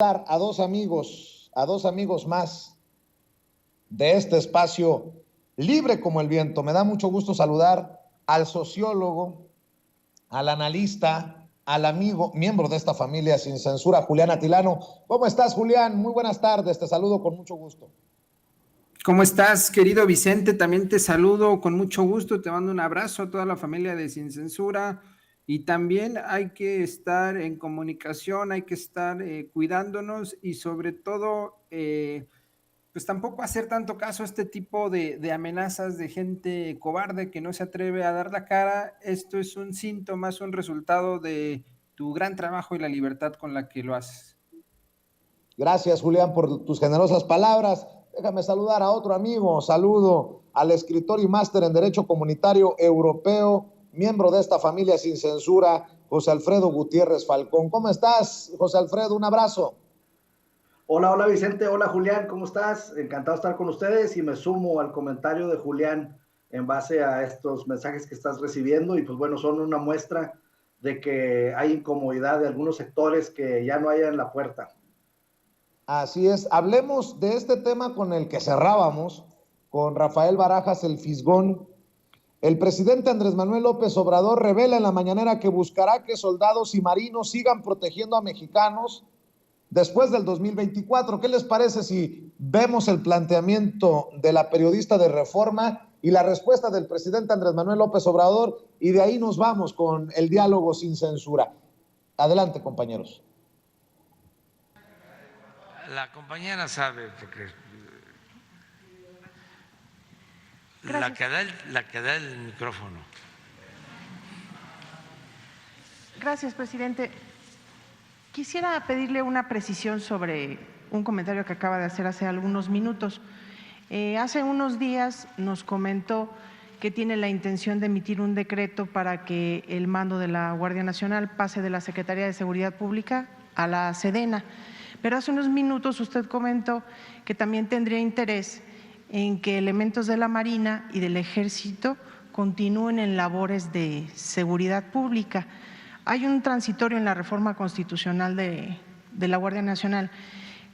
A dos amigos más de este espacio libre como el viento. Me da mucho gusto saludar al sociólogo, al analista, al amigo, miembro de esta familia sin censura, Julián Atilano. ¿Cómo estás, Julián? Muy buenas tardes, te saludo con mucho gusto. ¿Cómo estás, querido Vicente? También te saludo con mucho gusto, te mando un abrazo a toda la familia de Sin Censura y también hay que estar en comunicación, hay que estar cuidándonos y sobre todo, pues tampoco hacer tanto caso a este tipo de amenazas de gente cobarde que no se atreve a dar la cara. Esto es un síntoma, es un resultado de tu gran trabajo y la libertad con la que lo haces. Gracias, Julián, por tus generosas palabras. Déjame saludar a otro amigo. Saludo al escritor y máster en Derecho Comunitario Europeo, miembro de esta familia sin censura, José Alfredo Gutiérrez Falcón. ¿Cómo estás, José Alfredo? Un abrazo. Hola Vicente, hola Julián, ¿cómo estás? Encantado de estar con ustedes y me sumo al comentario de Julián en base a estos mensajes que estás recibiendo y pues bueno, son una muestra de que hay incomodidad de algunos sectores que ya no hay en la puerta. Así es, hablemos de este tema con el que cerrábamos, con Rafael Barajas, el Fisgón. El presidente Andrés Manuel López Obrador revela en la mañanera que buscará que soldados y marinos sigan protegiendo a mexicanos después del 2024. ¿Qué les parece si vemos el planteamiento de la periodista de Reforma y la respuesta del presidente Andrés Manuel López Obrador y de ahí nos vamos con el diálogo sin censura? Adelante, compañeros. La compañera sabe, porque la que da el micrófono. Gracias, presidente. Quisiera pedirle una precisión sobre un comentario que acaba de hacer hace algunos minutos. Hace unos días nos comentó que tiene la intención de emitir un decreto para que el mando de la Guardia Nacional pase de la Secretaría de Seguridad Pública a la Sedena. Pero hace unos minutos usted comentó que también tendría interés en que elementos de la Marina y del Ejército continúen en labores de seguridad pública. Hay un transitorio en la reforma constitucional de la Guardia Nacional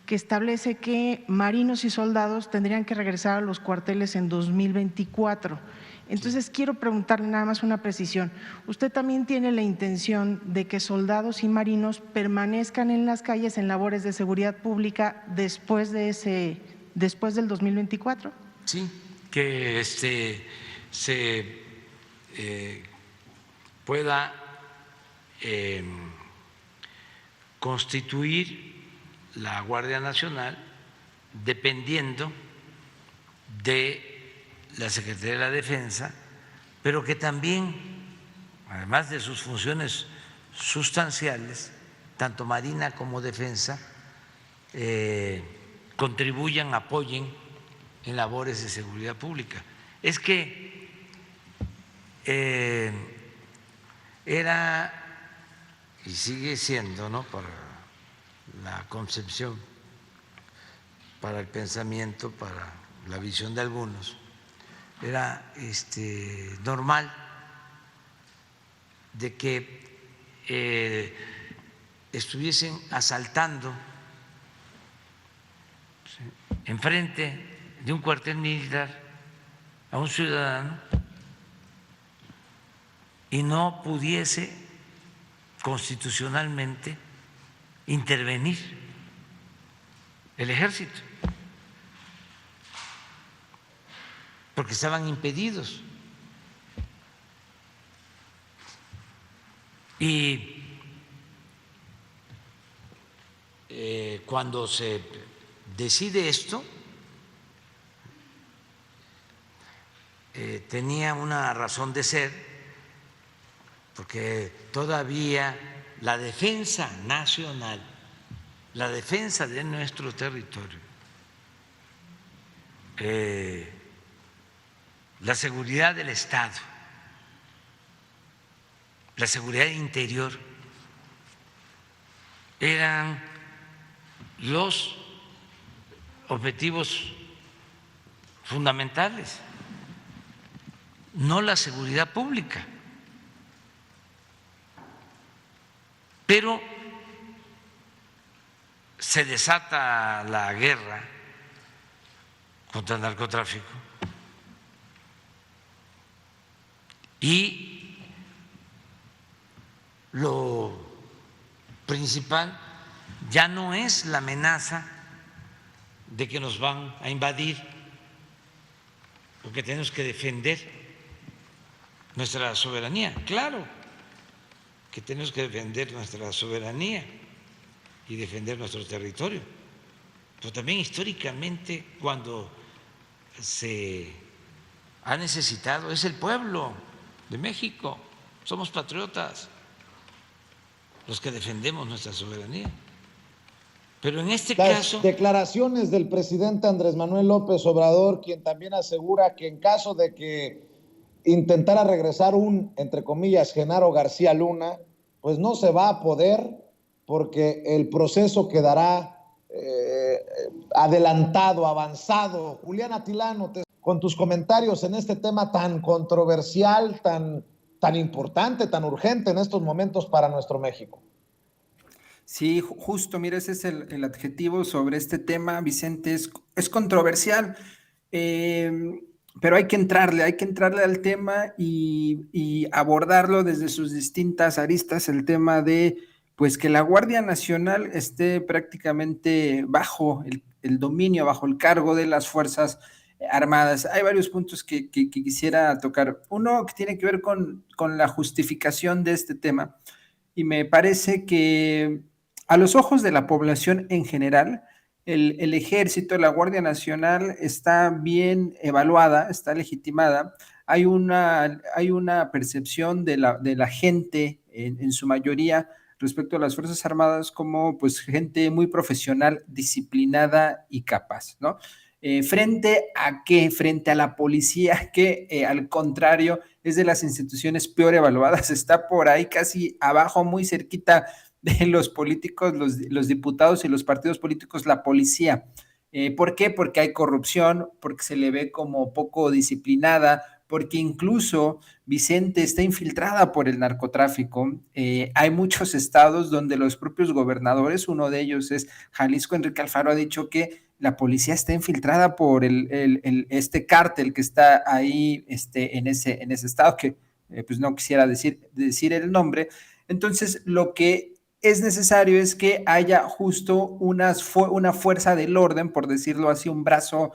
que establece que marinos y soldados tendrían que regresar a los cuarteles en 2024. Entonces, quiero preguntarle nada más una precisión. ¿Usted también tiene la intención de que soldados y marinos permanezcan en las calles en labores de seguridad pública después del 2024? Sí, que se pueda constituir la Guardia Nacional dependiendo de la Secretaría de la Defensa, pero que también, además de sus funciones sustanciales, tanto Marina como Defensa, contribuyan, apoyen en labores de seguridad pública. Es que era y sigue siendo, ¿no?, para la concepción, para el pensamiento, para la visión de algunos, era normal de que estuviesen asaltando enfrente de un cuartel militar a un ciudadano y no pudiese constitucionalmente intervenir el ejército, porque estaban impedidos. Y cuando se decide esto, tenía una razón de ser, porque todavía la defensa nacional, la defensa de nuestro territorio, la seguridad del Estado, la seguridad interior, eran los objetivos fundamentales, no la seguridad pública. Pero se desata la guerra contra el narcotráfico y lo principal ya no es la amenaza de que nos van a invadir, porque tenemos que defender nuestra soberanía. Claro que tenemos que defender nuestra soberanía y defender nuestro territorio, pero también históricamente cuando se ha necesitado es el pueblo de México, somos patriotas los que defendemos nuestra soberanía. Pero en este caso... Declaraciones del presidente Andrés Manuel López Obrador, quien también asegura que en caso de que intentara regresar entre comillas, Genaro García Luna, pues no se va a poder porque el proceso quedará adelantado, avanzado. Julián Atilano, con tus comentarios en este tema tan controversial, tan importante, tan urgente en estos momentos para nuestro México. Sí, justo, mira, ese es el adjetivo sobre este tema, Vicente, es controversial, pero hay que entrarle al tema y abordarlo desde sus distintas aristas, el tema de, pues, que la Guardia Nacional esté prácticamente bajo el dominio, bajo el cargo de las Fuerzas Armadas. Hay varios puntos que quisiera tocar. Uno que tiene que ver con la justificación de este tema, y me parece que a los ojos de la población en general, el ejército, la Guardia Nacional está bien evaluada, está legitimada. Hay una percepción de la gente en su mayoría respecto a las Fuerzas Armadas como pues gente muy profesional, disciplinada y capaz, ¿no? ¿Frente a qué? Frente a la policía que al contrario es de las instituciones peor evaluadas, está por ahí casi abajo, muy cerquita de los políticos, los diputados y los partidos políticos, la policía. ¿Por qué? Porque hay corrupción, porque se le ve como poco disciplinada, porque incluso Vicente está infiltrada por el narcotráfico. Hay muchos estados donde los propios gobernadores, uno de ellos es Jalisco, Enrique Alfaro ha dicho que la policía está infiltrada por este cártel que está ahí en ese estado, que pues no quisiera decir el nombre. Entonces, lo que es necesario es que haya justo una fuerza del orden, por decirlo así, un brazo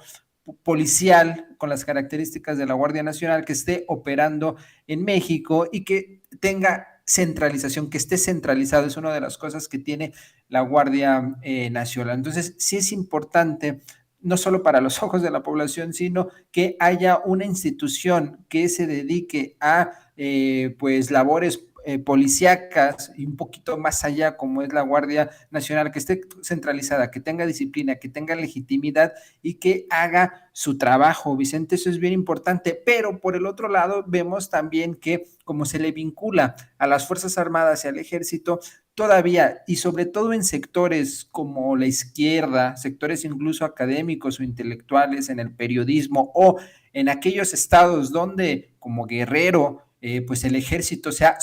policial con las características de la Guardia Nacional que esté operando en México y que tenga centralización, que esté centralizado, es una de las cosas que tiene la Guardia Nacional. Entonces, sí es importante, no solo para los ojos de la población, sino que haya una institución que se dedique a pues labores policíacas y un poquito más allá, como es la Guardia Nacional, que esté centralizada, que tenga disciplina, que tenga legitimidad y que haga su trabajo. Vicente, eso es bien importante, pero por el otro lado vemos también que como se le vincula a las Fuerzas Armadas y al Ejército, todavía, y sobre todo en sectores como la izquierda, sectores incluso académicos o intelectuales, en el periodismo o en aquellos estados donde, como Guerrero, pues el ejército se ha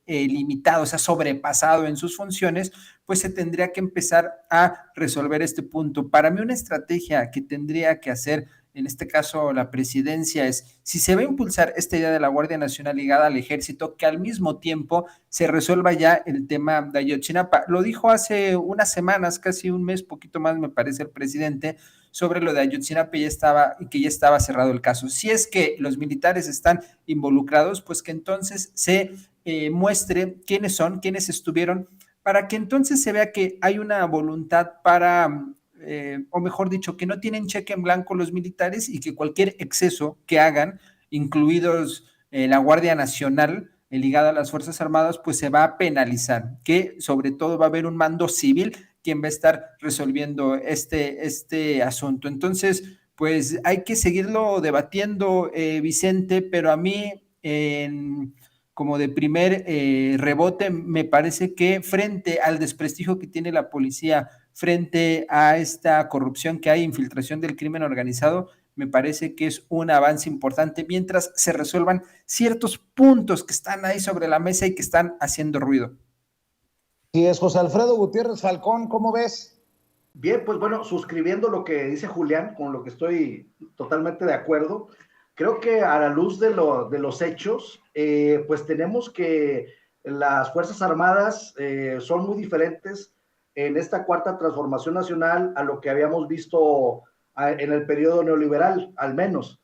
limitado, se ha sobrepasado en sus funciones, pues se tendría que empezar a resolver este punto. Para mí una estrategia que tendría que hacer, en este caso la presidencia, es si se va a impulsar esta idea de la Guardia Nacional ligada al ejército, que al mismo tiempo se resuelva ya el tema de Ayotzinapa. Lo dijo hace unas semanas, casi un mes, poquito más me parece, el presidente, sobre lo de Ayotzinapa que ya estaba cerrado el caso. Si es que los militares están involucrados, pues que entonces se muestre quiénes son, quiénes estuvieron, para que entonces se vea que hay una voluntad para, o mejor dicho, que no tienen cheque en blanco los militares y que cualquier exceso que hagan, incluidos la Guardia Nacional, ligada a las Fuerzas Armadas, pues se va a penalizar, que sobre todo va a haber un mando civil quien va a estar resolviendo este asunto. Entonces, pues hay que seguirlo debatiendo, Vicente, pero a mí, como de primer rebote, me parece que frente al desprestigio que tiene la policía, frente a esta corrupción que hay, infiltración del crimen organizado, me parece que es un avance importante mientras se resuelvan ciertos puntos que están ahí sobre la mesa y que están haciendo ruido. Sí, es José Alfredo Gutiérrez Falcón, ¿cómo ves? Bien, pues bueno, suscribiendo lo que dice Julián, con lo que estoy totalmente de acuerdo, creo que a la luz de los hechos, pues tenemos que las Fuerzas Armadas son muy diferentes en esta cuarta transformación nacional a lo que habíamos visto en el periodo neoliberal, al menos.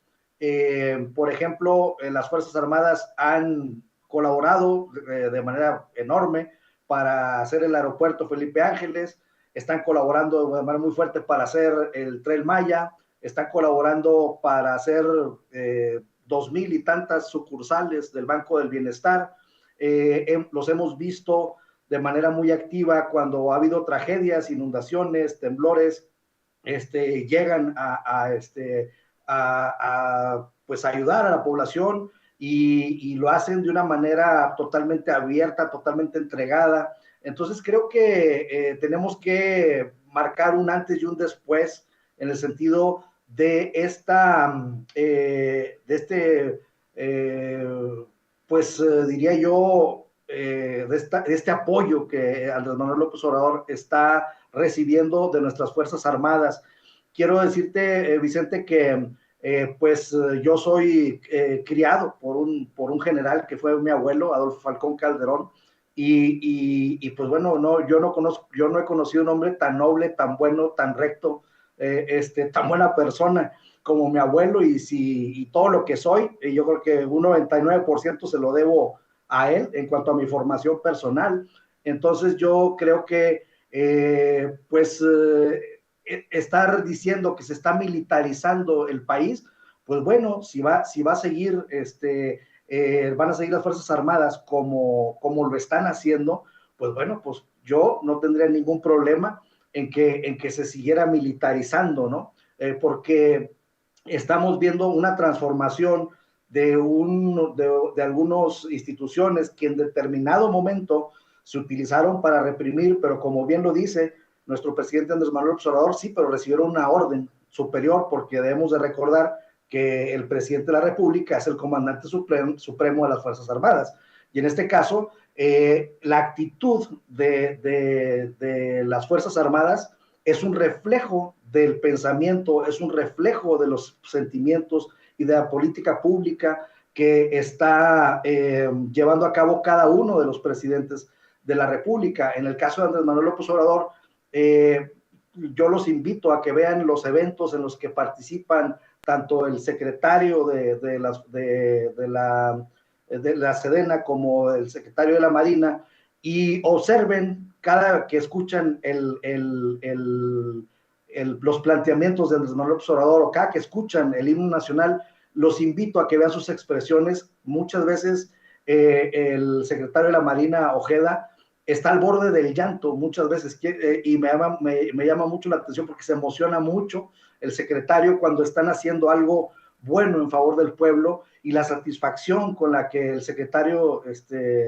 Por ejemplo, las Fuerzas Armadas han colaborado de manera enorme para hacer el aeropuerto Felipe Ángeles, están colaborando de manera muy fuerte para hacer el Tren Maya, están colaborando para hacer 2,000 y tantas sucursales del Banco del Bienestar. Los hemos visto de manera muy activa cuando ha habido tragedias, inundaciones, temblores, llegan pues ayudar a la población y lo hacen de una manera totalmente abierta, totalmente entregada. Entonces creo que tenemos que marcar un antes y un después en el sentido de diría yo, de este apoyo que Andrés Manuel López Obrador está recibiendo de nuestras Fuerzas Armadas. Quiero decirte, Vicente, que yo soy criado por un general que fue mi abuelo, Adolfo Falcón Calderón, y pues bueno, yo no he conocido un hombre tan noble, tan bueno, tan recto, tan buena persona como mi abuelo, y todo lo que soy, yo creo que un 99% se lo debo a él en cuanto a mi formación personal. Entonces yo creo que estar diciendo que se está militarizando el país, pues bueno, si va a seguir van a seguir las Fuerzas Armadas como lo están haciendo, pues bueno, pues yo no tendría ningún problema en que se siguiera militarizando, ¿no? Porque estamos viendo una transformación de algunas instituciones que en determinado momento se utilizaron para reprimir, pero como bien lo dice nuestro presidente Andrés Manuel López Obrador, sí, pero recibieron una orden superior, porque debemos de recordar que el presidente de la República es el comandante supremo de las Fuerzas Armadas. Y en este caso, la actitud de las Fuerzas Armadas es un reflejo del pensamiento, es un reflejo de los sentimientos y de la política pública que está llevando a cabo cada uno de los presidentes de la República. En el caso de Andrés Manuel López Obrador, yo los invito a que vean los eventos en los que participan tanto el secretario de la Sedena como el secretario de la Marina, y observen cada que escuchan los planteamientos de Andrés Manuel López Obrador, o cada que escuchan el himno nacional, los invito a que vean sus expresiones. Muchas veces el secretario de la Marina, Ojeda, está al borde del llanto muchas veces, y me llama mucho la atención porque se emociona mucho el secretario cuando están haciendo algo bueno en favor del pueblo, y la satisfacción con la que el secretario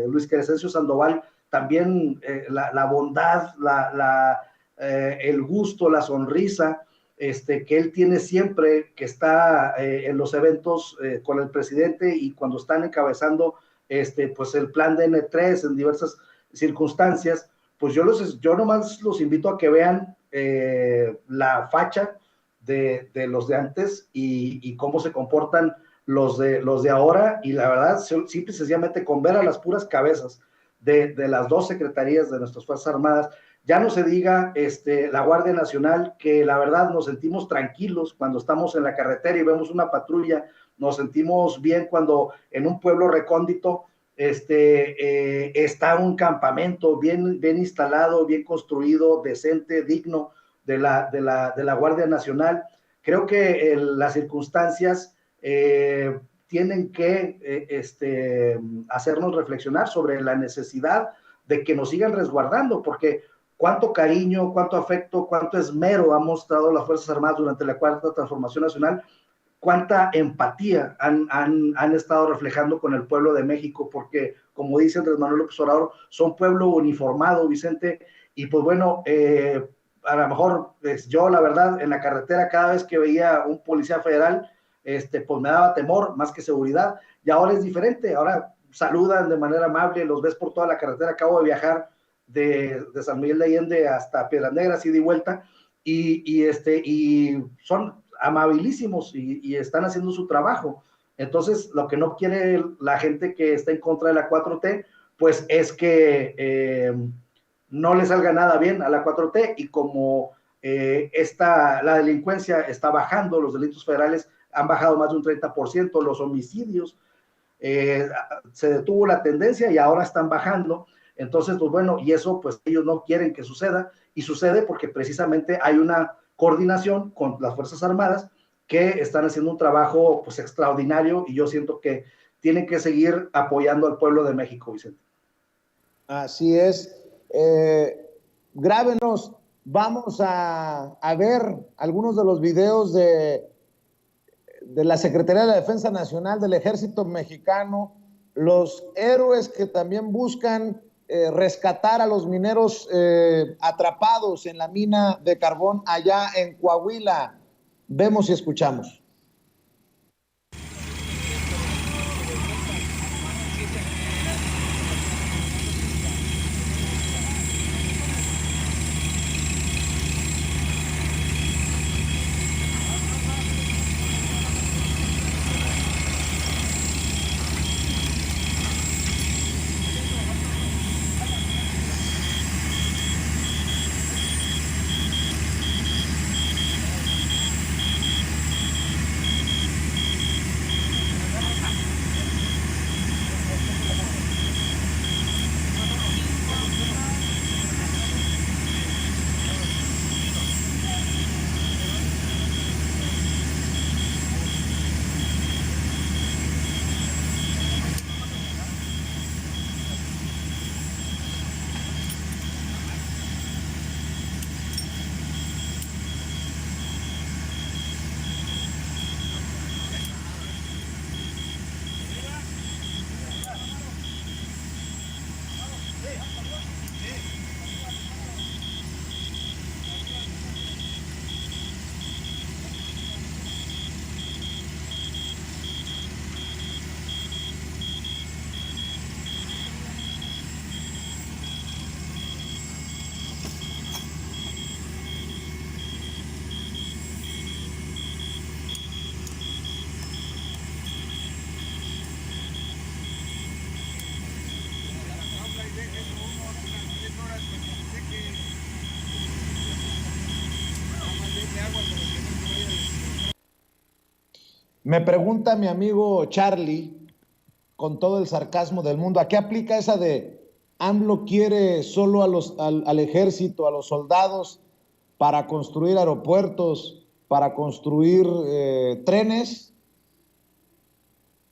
Luis Crescencio Sandoval también, la bondad, el gusto, la sonrisa que él tiene siempre que está en los eventos con el presidente, y cuando están encabezando pues el plan de N3 en diversas circunstancias, pues yo nomás los invito a que vean la facha de los de antes y cómo se comportan los de ahora, y la verdad, simple y sencillamente con ver a las puras cabezas de las dos secretarías de nuestras Fuerzas Armadas, ya no se diga la Guardia Nacional, que la verdad nos sentimos tranquilos cuando estamos en la carretera y vemos una patrulla, nos sentimos bien cuando en un pueblo recóndito está un campamento bien instalado, bien construido, decente, digno de la Guardia Nacional. Creo que las circunstancias tienen que hacernos reflexionar sobre la necesidad de que nos sigan resguardando, porque cuánto cariño, cuánto afecto, cuánto esmero han mostrado las Fuerzas Armadas durante la Cuarta Transformación Nacional, cuánta empatía han estado reflejando con el pueblo de México, porque, como dice Andrés Manuel López Obrador, son pueblo uniformado, Vicente, y pues bueno, a lo mejor yo, la verdad, en la carretera, cada vez que veía un policía federal, pues me daba temor más que seguridad, y ahora es diferente, ahora saludan de manera amable, los ves por toda la carretera. Acabo de viajar de San Miguel de Allende hasta Piedras Negras, ida y vuelta, y son amabilísimos y están haciendo su trabajo. Entonces, lo que no quiere la gente que está en contra de la 4T, pues es que no le salga nada bien a la 4T, y como la delincuencia está bajando, los delitos federales han bajado más de un 30%, los homicidios se detuvo la tendencia y ahora están bajando. Entonces, pues bueno, y eso pues ellos no quieren que suceda, y sucede porque precisamente hay una coordinación con las Fuerzas Armadas que están haciendo un trabajo pues extraordinario, y yo siento que tienen que seguir apoyando al pueblo de México, Vicente. Así es. Grábenos, vamos a ver algunos de los videos de la Secretaría de la Defensa Nacional, del Ejército Mexicano, los héroes que también buscan rescatar a los mineros atrapados en la mina de carbón allá en Coahuila. Vemos y escuchamos. Me pregunta mi amigo Charlie, con todo el sarcasmo del mundo, ¿a qué aplica esa de AMLO quiere solo al ejército, a los soldados, para construir aeropuertos, para construir trenes?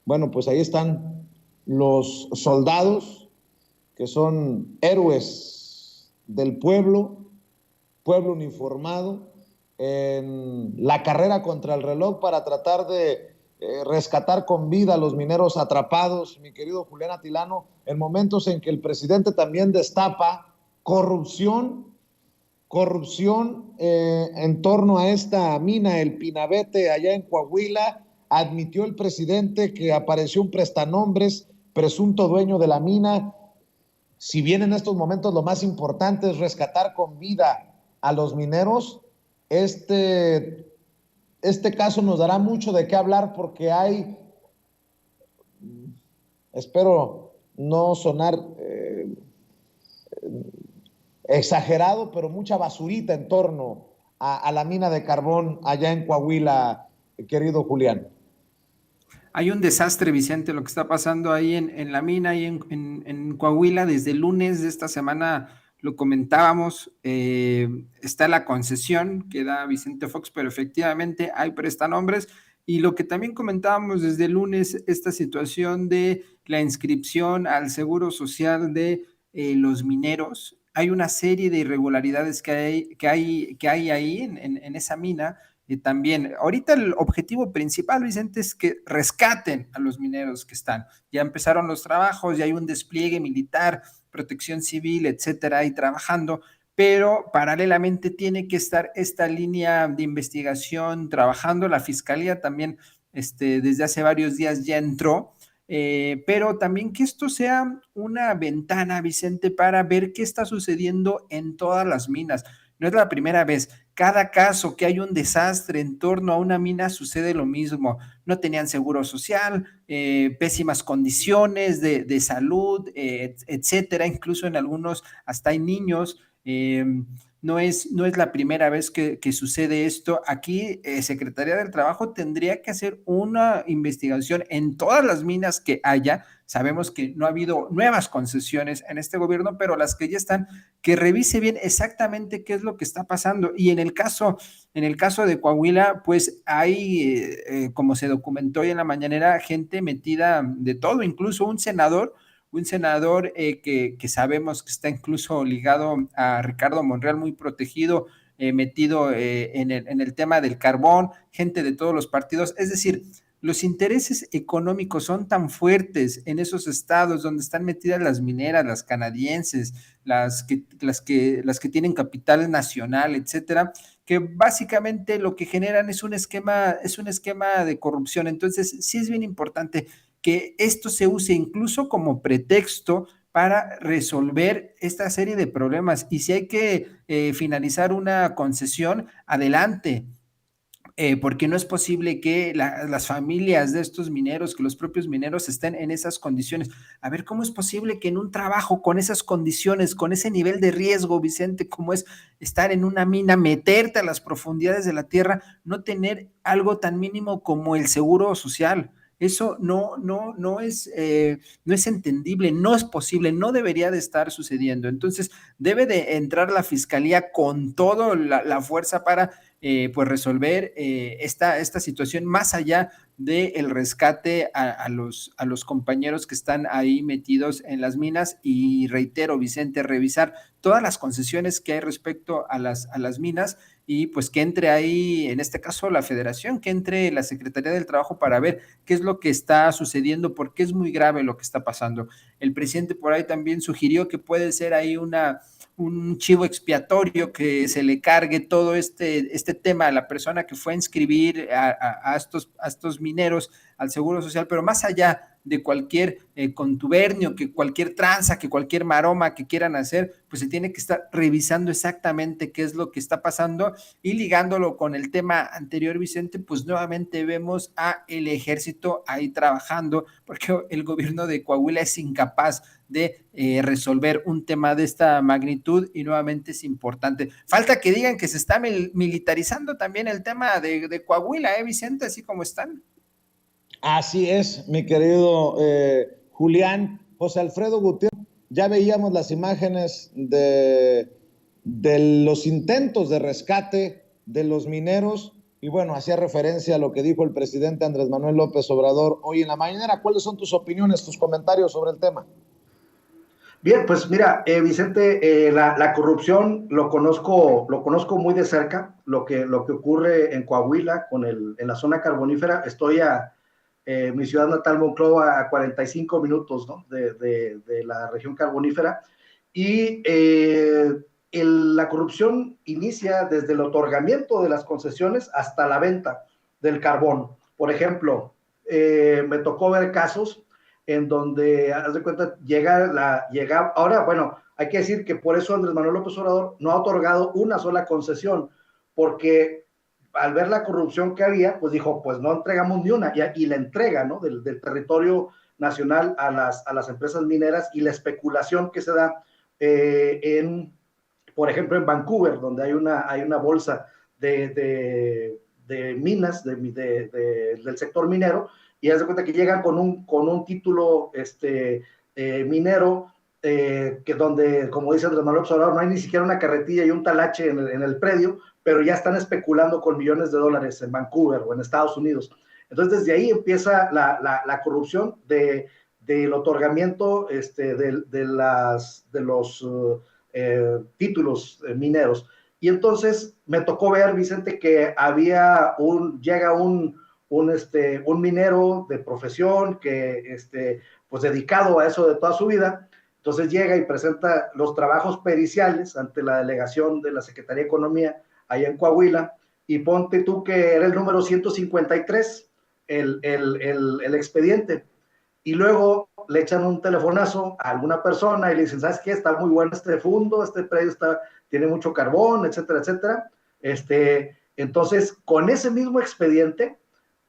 Bueno, pues ahí están los soldados, que son héroes del pueblo uniformado, en la carrera contra el reloj para tratar de rescatar con vida a los mineros atrapados, mi querido Julián Atilano, en momentos en que el presidente también destapa corrupción en torno a esta mina, el Pinabete, allá en Coahuila. Admitió el presidente que apareció un prestanombres, presunto dueño de la mina. Si bien en estos momentos lo más importante es rescatar con vida a los mineros, este caso nos dará mucho de qué hablar, porque hay, espero no sonar exagerado, pero mucha basurita en torno a la mina de carbón allá en Coahuila, querido Julián. Hay un desastre, Vicente, lo que está pasando ahí en la mina y en Coahuila. Desde el lunes de esta semana lo comentábamos, está la concesión que da Vicente Fox, pero efectivamente hay prestanombres. Y lo que también comentábamos desde el lunes, esta situación de la inscripción al Seguro Social de los mineros. Hay una serie de irregularidades que hay ahí en esa mina. También, ahorita el objetivo principal, Vicente, es que rescaten a los mineros que están. Ya empezaron los trabajos, ya hay un despliegue militar, protección civil, etcétera, ahí trabajando, pero paralelamente tiene que estar esta línea de investigación trabajando. La fiscalía también desde hace varios días ya entró, pero también que esto sea una ventana, Vicente, para ver qué está sucediendo en todas las minas. no es la primera vez. Cada caso que hay un desastre en torno a una mina sucede lo mismo. No tenían seguro social, pésimas condiciones de salud, etcétera. Incluso en algunos hasta hay niños. No es la primera vez que sucede esto. Aquí, Secretaría del Trabajo tendría que hacer una investigación en todas las minas que haya. Sabemos que no ha habido nuevas concesiones en este gobierno, pero las que ya están, que revise bien exactamente qué es lo que está pasando. Y en el caso de Coahuila, pues hay, como se documentó hoy en la mañanera, gente metida de todo, incluso un senador que sabemos que está incluso ligado a Ricardo Monreal, muy protegido, metido en el tema del carbón, gente de todos los partidos. Es decir, los intereses económicos son tan fuertes en esos estados donde están metidas las mineras, las canadienses, las que tienen capital nacional, etcétera, que básicamente lo que generan es un esquema de corrupción. Entonces, sí es bien importante que esto se use incluso como pretexto para resolver esta serie de problemas. Y si hay que finalizar una concesión, adelante. Porque no es posible que las familias de estos mineros, que los propios mineros estén en esas condiciones. A ver, ¿cómo es posible que en un trabajo con esas condiciones, con ese nivel de riesgo, Vicente, como es estar en una mina, meterte a las profundidades de la tierra, no tener algo tan mínimo como el seguro social? Eso no es entendible, no es posible, no debería de estar sucediendo. Entonces, debe de entrar la fiscalía con toda la fuerza para pues resolver esta situación más allá del rescate a los compañeros que están ahí metidos en las minas. Y reitero, Vicente, revisar todas las concesiones que hay respecto a las minas, y pues que entre ahí, en este caso la Federación, que entre la Secretaría del Trabajo para ver qué es lo que está sucediendo, porque es muy grave lo que está pasando. El presidente por ahí también sugirió que puede ser ahí un chivo expiatorio, que se le cargue todo este tema a la persona que fue a inscribir a estos mineros al Seguro Social, pero más allá de cualquier contubernio, que cualquier tranza, que cualquier maroma que quieran hacer, pues se tiene que estar revisando exactamente qué es lo que está pasando. Y ligándolo con el tema anterior, Vicente, pues nuevamente vemos a el ejército ahí trabajando, porque el gobierno de Coahuila es incapaz de resolver un tema de esta magnitud, y nuevamente es importante. Falta que digan que se está militarizando también el tema de Coahuila, Vicente, así como están. Así es, mi querido Julián. José Alfredo Gutiérrez, ya veíamos las imágenes de los intentos de rescate de los mineros, y bueno, hacía referencia a lo que dijo el presidente Andrés Manuel López Obrador hoy en la mañanera. ¿Cuáles son tus opiniones, tus comentarios sobre el tema? Bien, pues mira, Vicente, la corrupción lo conozco muy de cerca, lo que ocurre en Coahuila en la zona carbonífera. Estoy mi ciudad natal, Monclova, a 45 minutos, ¿no?, de la región carbonífera. Y la corrupción inicia desde el otorgamiento de las concesiones hasta la venta del carbón. Por ejemplo, me tocó ver casos en donde, haz de cuenta, ahora, bueno, hay que decir que por eso Andrés Manuel López Obrador no ha otorgado una sola concesión, porque al ver la corrupción que había, pues dijo, pues no entregamos ni una, y la entrega, ¿no?, del territorio nacional a las empresas mineras, y la especulación que se da por ejemplo, en Vancouver, donde hay una bolsa de minas del sector minero, y haz de cuenta que llegan con un título minero, que donde, como dice Andrés Manuel López Obrador, no hay ni siquiera una carretilla y un talache en el predio, pero ya están especulando con millones de dólares en Vancouver o en Estados Unidos. Entonces, desde ahí empieza la corrupción del otorgamiento de los títulos mineros. Y entonces me tocó ver, Vicente, que llega un minero de profesión que pues dedicado a eso de toda su vida. Entonces llega y presenta los trabajos periciales ante la delegación de la Secretaría de Economía allá en Coahuila, y ponte tú que era el número 153 el expediente, y luego le echan un telefonazo a alguna persona y le dicen, ¿sabes qué? Está muy bueno este predio tiene mucho carbón, etcétera, etcétera. Entonces, con ese mismo expediente,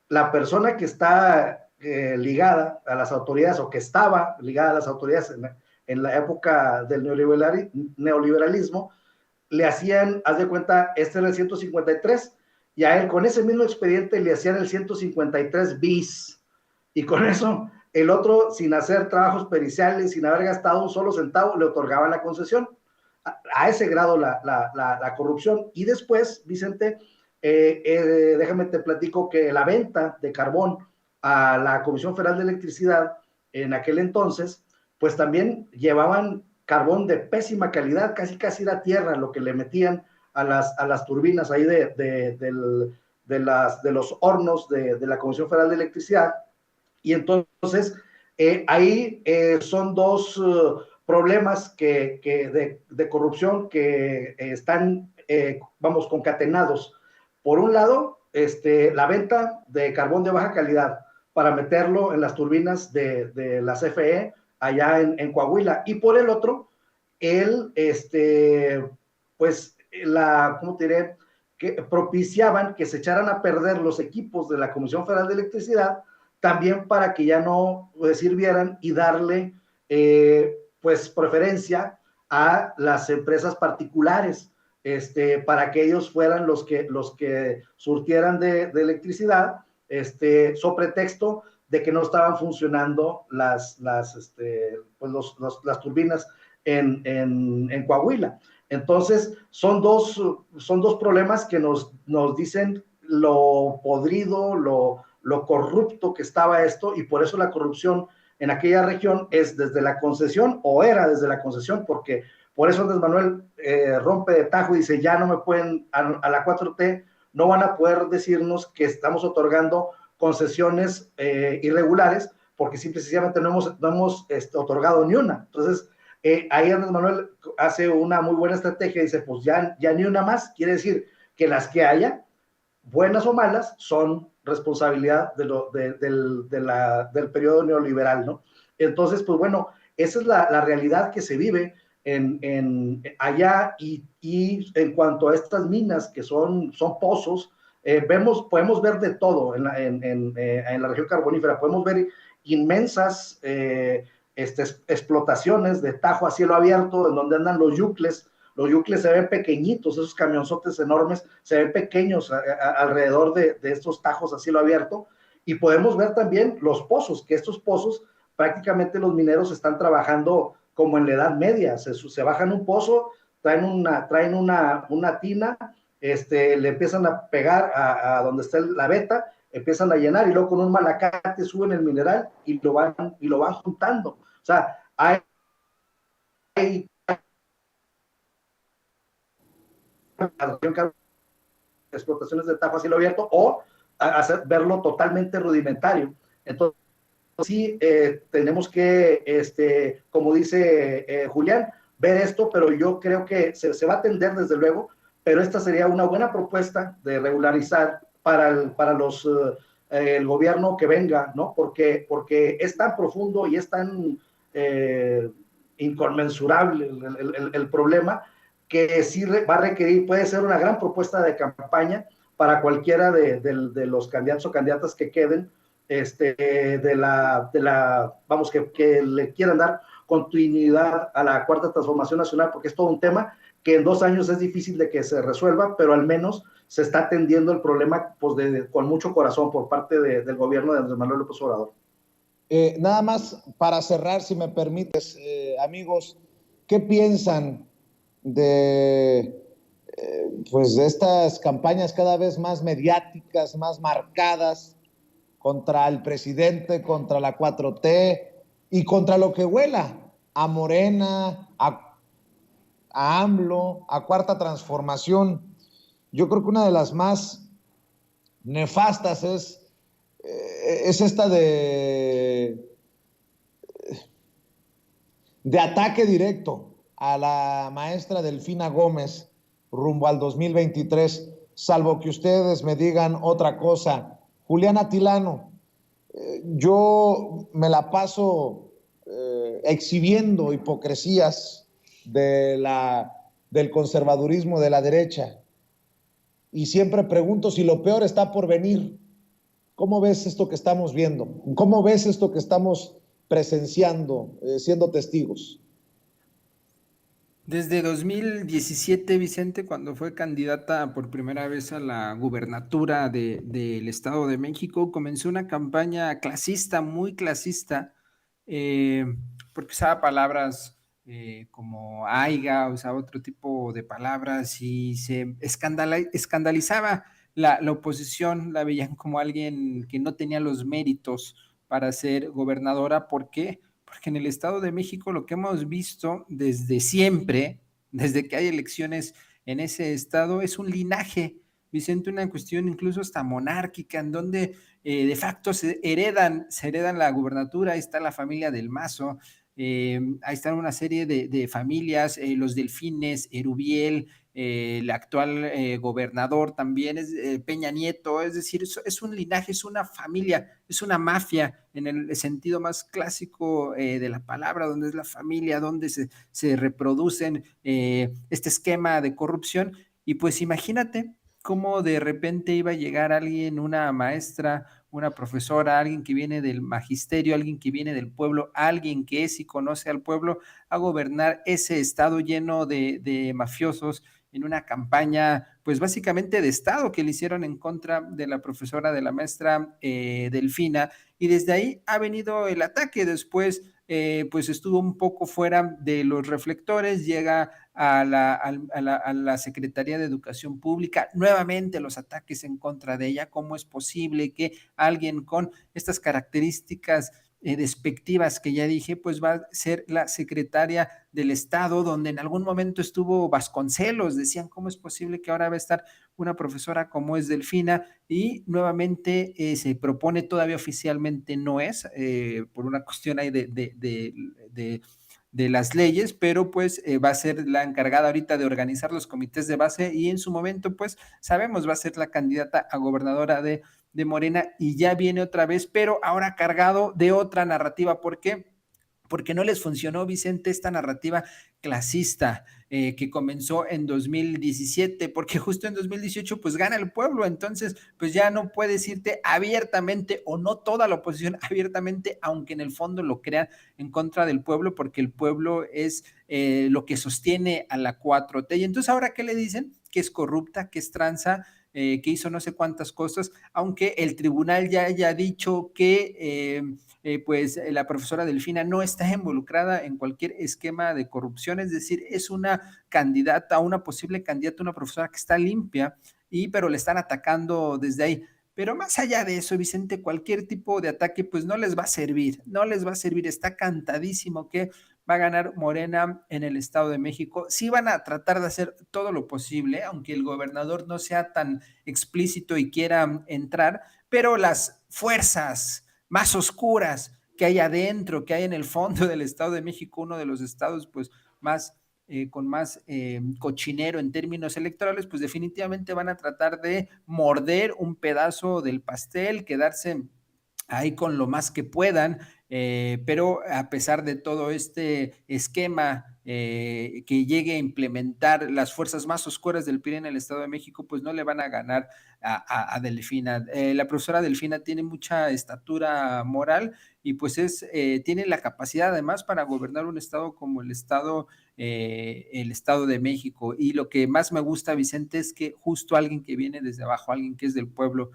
la persona que está ligada a las autoridades o que estaba ligada a las autoridades en la época del neoliberalismo, le hacían, haz de cuenta, este era el 153, y a él con ese mismo expediente le hacían el 153 bis, y con eso el otro, sin hacer trabajos periciales, sin haber gastado un solo centavo, le otorgaban la concesión. A ese grado la corrupción. Y después, Vicente, déjame te platico que la venta de carbón a la Comisión Federal de Electricidad en aquel entonces, pues también llevaban carbón de pésima calidad, casi era tierra lo que le metían a las turbinas ahí de los hornos de la Comisión Federal de Electricidad. Y entonces ahí son dos problemas de corrupción que están, vamos, concatenados. Por un lado, la venta de carbón de baja calidad para meterlo en las turbinas de la CFE allá en Coahuila, y por el otro, pues, ¿cómo te diré? Que propiciaban que se echaran a perder los equipos de la Comisión Federal de Electricidad, también para que ya no sirvieran y darle, pues, preferencia a las empresas particulares, para que ellos fueran los que surtieran de electricidad, sobre pretexto de que no estaban funcionando las turbinas en Coahuila. Entonces, son dos problemas que nos dicen lo podrido, lo corrupto que estaba esto, y por eso la corrupción en aquella región es desde la concesión, o era desde la concesión, porque por eso Andrés Manuel rompe de tajo y dice, ya no me pueden, a la 4T no van a poder decirnos que estamos otorgando concesiones irregulares, porque simplemente no hemos otorgado ni una. Entonces, ahí Andrés Manuel hace una muy buena estrategia, dice, pues ya ni una más, quiere decir que las que haya, buenas o malas, son responsabilidad del periodo neoliberal, ¿no? Entonces, pues bueno, esa es la realidad que se vive allá, y en cuanto a estas minas que son pozos, podemos ver de todo en la región carbonífera, podemos ver inmensas explotaciones de tajo a cielo abierto, en donde andan los yucles se ven pequeñitos, esos camionzotes enormes se ven pequeños alrededor de estos tajos a cielo abierto, y podemos ver también los pozos, que estos pozos prácticamente los mineros están trabajando como en la Edad Media, se bajan un pozo, traen una tina, le empiezan a pegar a donde está la veta, empiezan a llenar, y luego con un malacate suben el mineral y lo van juntando. O sea, hay explotaciones de tajo a cielo abierto, o verlo totalmente rudimentario. Entonces, sí, tenemos que, como dice Julián, ver esto, pero yo creo que se va a atender desde luego, pero esta sería una buena propuesta de regularizar para el gobierno que venga, ¿no? Porque es tan profundo y es tan inconmensurable el problema, que sí va a requerir, puede ser una gran propuesta de campaña para cualquiera de los candidatos o candidatas que queden, vamos, que le quieran dar continuidad a la Cuarta Transformación Nacional, porque es todo un tema que en 2 años es difícil de que se resuelva, pero al menos se está atendiendo el problema, pues, con mucho corazón por parte del gobierno de Andrés Manuel López Obrador. Nada más para cerrar, si me permites, amigos, ¿qué piensan de estas campañas cada vez más mediáticas, más marcadas contra el presidente, contra la 4T y contra lo que huela a Morena, a AMLO, a Cuarta Transformación? Yo creo que una de las más nefastas es esta de ataque directo a la maestra Delfina Gómez rumbo al 2023, salvo que ustedes me digan otra cosa. Julián Atilano, yo me la paso exhibiendo hipocresías de del conservadurismo de la derecha. Y siempre pregunto si lo peor está por venir. ¿Cómo ves esto que estamos viendo? ¿Cómo ves esto que estamos presenciando, siendo testigos? Desde 2017, Vicente, cuando fue candidata por primera vez a la gubernatura del Estado de México, comenzó una campaña clasista, muy clasista, eh, porque usaba palabras como aiga, usaba otro tipo de palabras y se escandalizaba la oposición, la veían como alguien que no tenía los méritos para ser gobernadora. ¿Por qué? Porque en el Estado de México lo que hemos visto desde siempre, desde que hay elecciones en ese estado, es un linaje, Vicente, una cuestión incluso hasta monárquica, en donde de facto se heredan la gubernatura. Ahí está la familia del Mazo, ahí están una serie de familias, los Delfines, Erubiel, el actual gobernador también es Peña Nieto, es decir, es un linaje, es una familia, es una mafia en el sentido más clásico de la palabra, donde es la familia, donde se reproducen este esquema de corrupción. Y pues imagínate cómo de repente iba a llegar alguien, una maestra, una profesora, alguien que viene del magisterio, alguien que viene del pueblo, alguien que es y conoce al pueblo, a gobernar ese estado lleno de mafiosos, en una campaña, pues básicamente de Estado que le hicieron en contra de la profesora, de la maestra Delfina, y desde ahí ha venido el ataque. Después, pues estuvo un poco fuera de los reflectores, llega a la Secretaría de Educación Pública, nuevamente los ataques en contra de ella. ¿Cómo es posible que alguien con estas características despectivas que ya dije, pues va a ser la secretaria del Estado, donde en algún momento estuvo Vasconcelos? Decían, ¿cómo es posible que ahora va a estar una profesora como es Delfina? Y nuevamente se propone, todavía oficialmente no es, por una cuestión ahí de las leyes, pero pues va a ser la encargada ahorita de organizar los comités de base, y en su momento pues sabemos va a ser la candidata a gobernadora de Morena, y ya viene otra vez, pero ahora cargado de otra narrativa. ¿Por qué? Porque no les funcionó, Vicente, esta narrativa clasista que comenzó en 2017, porque justo en 2018 pues gana el pueblo. Entonces pues ya no puedes irte abiertamente, o no toda la oposición abiertamente, aunque en el fondo lo crean, en contra del pueblo, porque el pueblo es lo que sostiene a la 4T. Y entonces ahora, ¿qué le dicen? Que es corrupta, que es tranza, que hizo no sé cuántas cosas, aunque el tribunal ya haya dicho que pues la profesora Delfina no está involucrada en cualquier esquema de corrupción. Es decir, es una candidata, una posible candidata, una profesora que está limpia, pero le están atacando desde ahí. Pero más allá de eso, Vicente, cualquier tipo de ataque pues no les va a servir, no les va a servir. Está cantadísimo que va a ganar Morena en el Estado de México. Sí van a tratar de hacer todo lo posible, aunque el gobernador no sea tan explícito y quiera entrar, pero las fuerzas más oscuras que hay adentro, que hay en el fondo del Estado de México, uno de los estados pues más con más cochinero en términos electorales, pues definitivamente van a tratar de morder un pedazo del pastel, quedarse ahí con lo más que puedan, pero a pesar de todo este esquema que llegue a implementar las fuerzas más oscuras del PRI en el Estado de México, pues no le van a ganar a Delfina. La profesora Delfina tiene mucha estatura moral, y pues tiene la capacidad además para gobernar un estado como el Estado de México. Y lo que más me gusta, Vicente, es que justo alguien que viene desde abajo, alguien que es del pueblo,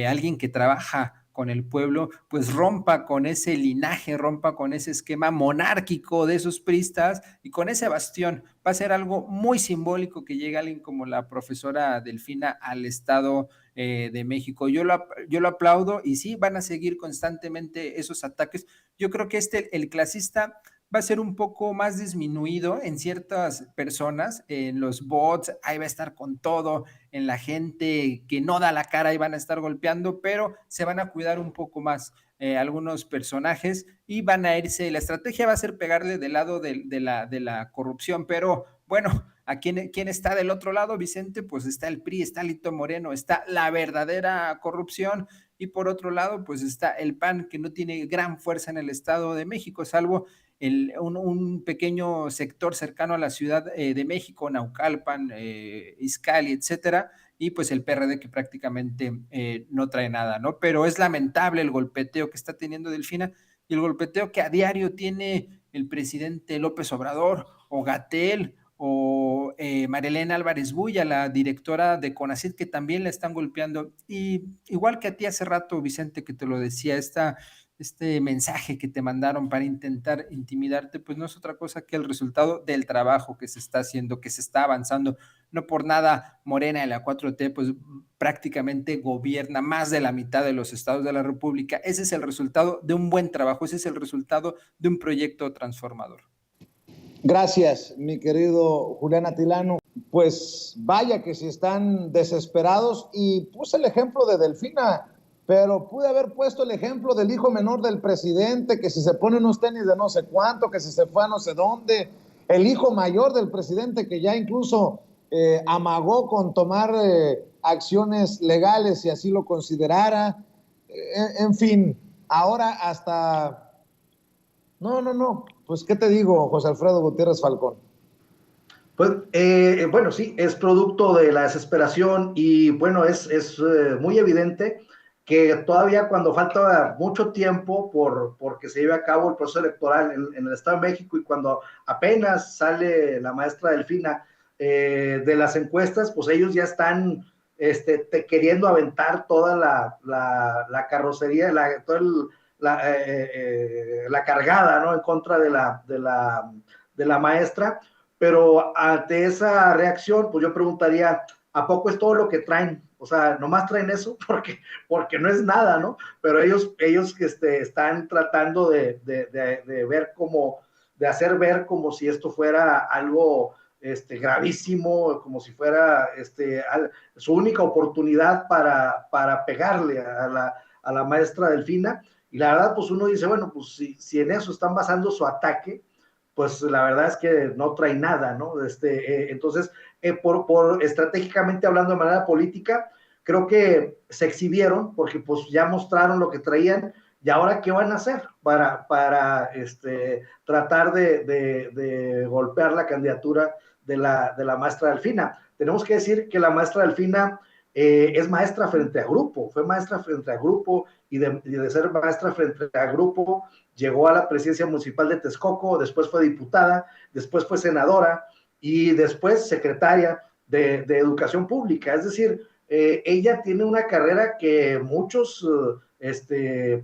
alguien que trabaja con el pueblo, pues rompa con ese linaje, rompa con ese esquema monárquico de esos priistas, y con ese bastión. Va a ser algo muy simbólico que llegue alguien como la profesora Delfina al Estado de México. Yo lo aplaudo, y sí, van a seguir constantemente esos ataques. Yo creo que el clasista va a ser un poco más disminuido en ciertas personas, en los bots, ahí va a estar con todo, en la gente que no da la cara, ahí van a estar golpeando, pero se van a cuidar un poco más algunos personajes, y van a irse, la estrategia va a ser pegarle del lado de la corrupción. Pero bueno, ¿a quién está del otro lado, Vicente? Pues está el PRI, está Lito Moreno, está la verdadera corrupción, y por otro lado, pues está el PAN, que no tiene gran fuerza en el Estado de México, salvo un pequeño sector cercano a la Ciudad de México, Naucalpan, Izcalli, etcétera, y pues el PRD que prácticamente no trae nada, ¿no? Pero es lamentable el golpeteo que está teniendo Delfina y el golpeteo que a diario tiene el presidente López Obrador o Gatell o Marilena Álvarez Bulla, la directora de CONACYT, que también la están golpeando. Y igual que a ti hace rato, Vicente, que te lo decía, este mensaje que te mandaron para intentar intimidarte, pues no es otra cosa que el resultado del trabajo que se está haciendo, que se está avanzando. No por nada Morena de la 4T, pues prácticamente gobierna más de la mitad de los estados de la República. Ese es el resultado de un buen trabajo, ese es el resultado de un proyecto transformador. Gracias, mi querido Julián Atilano. Pues vaya que si están desesperados, y puse el ejemplo de Delfina, pero pude haber puesto el ejemplo del hijo menor del presidente, que si se pone unos tenis de no sé cuánto, que si se fue a no sé dónde, el hijo mayor del presidente que ya incluso amagó con tomar acciones legales si así lo considerara, en fin, ahora hasta... No, pues ¿qué te digo, José Alfredo Gutiérrez Falcón? Pues bueno, sí, es producto de la desesperación y bueno, es muy evidente que todavía cuando falta mucho tiempo porque se lleve a cabo el proceso electoral en el Estado de México y cuando apenas sale la maestra Delfina de las encuestas, pues ellos ya están queriendo aventar toda la carrocería, la cargada, ¿no? En contra de la maestra. Pero ante esa reacción, pues yo preguntaría, ¿a poco es todo lo que traen? O sea, nomás traen eso porque no es nada, ¿no? Pero ellos están tratando de ver como, de hacer ver como si esto fuera algo gravísimo, como si fuera su única oportunidad para pegarle a la maestra Delfina. Y la verdad, pues uno dice, bueno, pues si en eso están basando su ataque, pues la verdad es que no trae nada, ¿no? Entonces, estratégicamente hablando de manera política, creo que se exhibieron porque pues ya mostraron lo que traían y ahora qué van a hacer para tratar de golpear la candidatura de la maestra Delfina. Tenemos que decir que la maestra Delfina es maestra frente a grupo, fue maestra frente a grupo y de ser maestra frente a grupo llegó a la presidencia municipal de Texcoco, después fue diputada, después fue senadora y después secretaria de Educación Pública. Es decir, ella tiene una carrera que muchos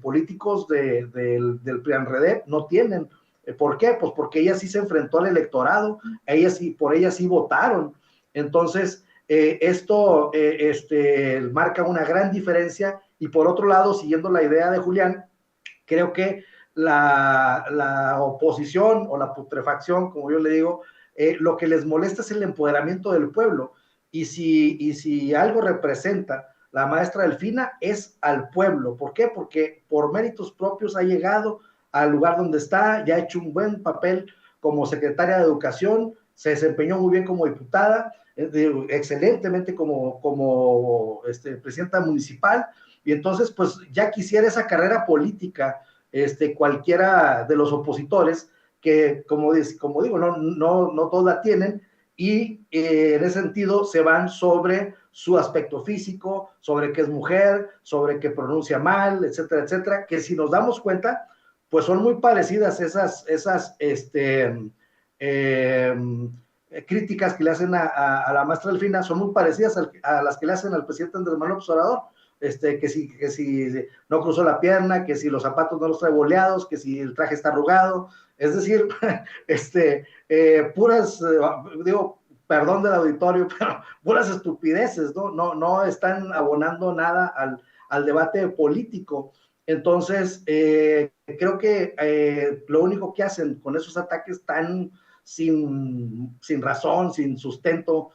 políticos del PRIANREDEP no tienen. ¿Por qué? Pues porque ella sí se enfrentó al electorado, por ella sí votaron. Entonces, esto marca una gran diferencia y por otro lado, siguiendo la idea de Julián, creo que la oposición o la putrefacción, como yo le digo, lo que les molesta es el empoderamiento del pueblo. Y si algo representa la maestra Delfina es al pueblo. ¿Por qué? Porque por méritos propios ha llegado al lugar donde está, ya ha hecho un buen papel como secretaria de Educación, se desempeñó muy bien como diputada, excelentemente como presidenta municipal, y entonces pues ya quisiera esa carrera política cualquiera de los opositores que como digo, no todos la tienen y en ese sentido se van sobre su aspecto físico, sobre que es mujer, sobre que pronuncia mal, etcétera, etcétera, que si nos damos cuenta, pues son muy parecidas esas críticas que le hacen a la maestra Delfina, son muy parecidas a las que le hacen al presidente Andrés Manuel López Obrador. Que si no cruzó la pierna, que si los zapatos no los trae boleados, que si el traje está arrugado, es decir, puras, digo, perdón del auditorio, pero puras estupideces, no están abonando nada al debate político. Entonces, creo que lo único que hacen con esos ataques tan sin razón, sin sustento,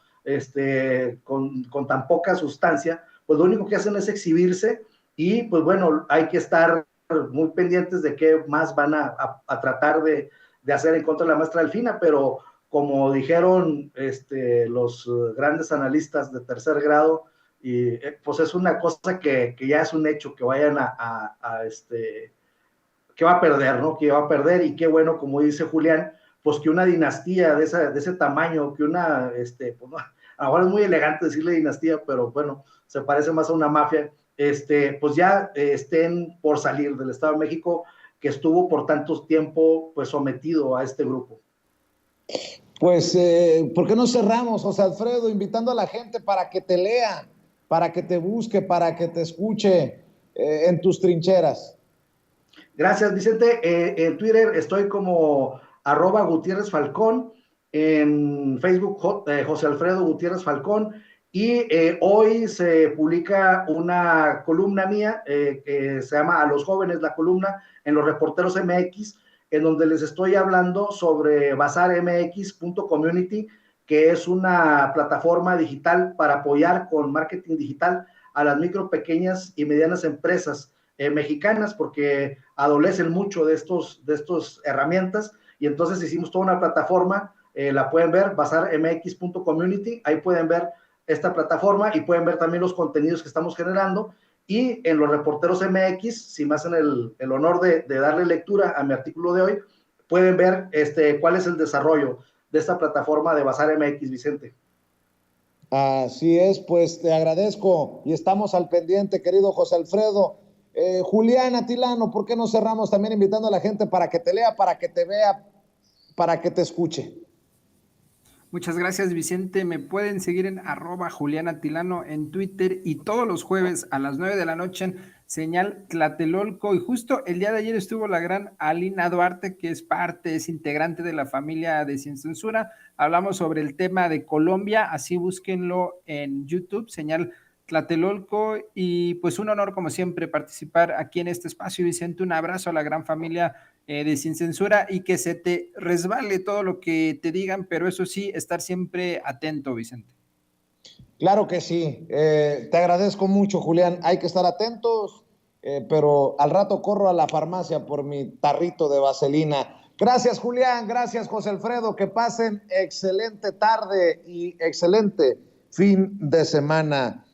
con tan poca sustancia, pues lo único que hacen es exhibirse y pues bueno, hay que estar muy pendientes de qué más van a tratar de hacer en contra de la maestra Delfina, pero como dijeron los grandes analistas de tercer grado, pues es una cosa que ya es un hecho que vayan que va a perder, ¿no? Que va a perder, y qué bueno, como dice Julián, pues que una dinastía de ese tamaño, que una, pues no, ahora es muy elegante decirle dinastía, pero bueno, se parece más a una mafia, pues ya estén por salir del Estado de México, que estuvo por tanto tiempo pues sometido a este grupo. Pues, ¿por qué no cerramos, José Alfredo, invitando a la gente para que te lea, para que te busque, para que te escuche en tus trincheras? Gracias, Vicente. En Twitter estoy como @Gutiérrez Falcón, en Facebook José Alfredo Gutiérrez Falcón, y hoy se publica una columna mía que se llama A los jóvenes, la columna en los Reporteros MX, en donde les estoy hablando sobre bazarmx.community, que es una plataforma digital para apoyar con marketing digital a las micro, pequeñas y medianas empresas mexicanas, porque adolecen mucho de estos herramientas, y entonces hicimos toda una plataforma, la pueden ver, bazarmx.community, ahí pueden ver esta plataforma y pueden ver también los contenidos que estamos generando. Y en los Reporteros MX, si me hacen el honor de darle lectura a mi artículo de hoy, pueden ver cuál es el desarrollo de esta plataforma de Bazar MX, Vicente. Así es, pues te agradezco y estamos al pendiente, querido José Alfredo. Julián Atilano, ¿por qué no cerramos también invitando a la gente para que te lea, para que te vea, para que te escuche? Muchas gracias, Vicente. Me pueden seguir en @JuliánAtilano en Twitter, y todos los jueves a las 9 de la noche en Señal Tlatelolco. Y justo el día de ayer estuvo la gran Alina Duarte, que es integrante de la familia de Sin Censura. Hablamos sobre el tema de Colombia, así búsquenlo en YouTube, Señal Tlatelolco. Y pues un honor, como siempre, participar aquí en este espacio. Vicente, un abrazo a la gran familia de Sin Censura, y que se te resbale todo lo que te digan, pero eso sí, estar siempre atento, Vicente. Claro que sí, te agradezco mucho, Julián. Hay que estar atentos, pero al rato corro a la farmacia por mi tarrito de vaselina. Gracias, Julián, gracias, José Alfredo, que pasen excelente tarde y excelente fin de semana.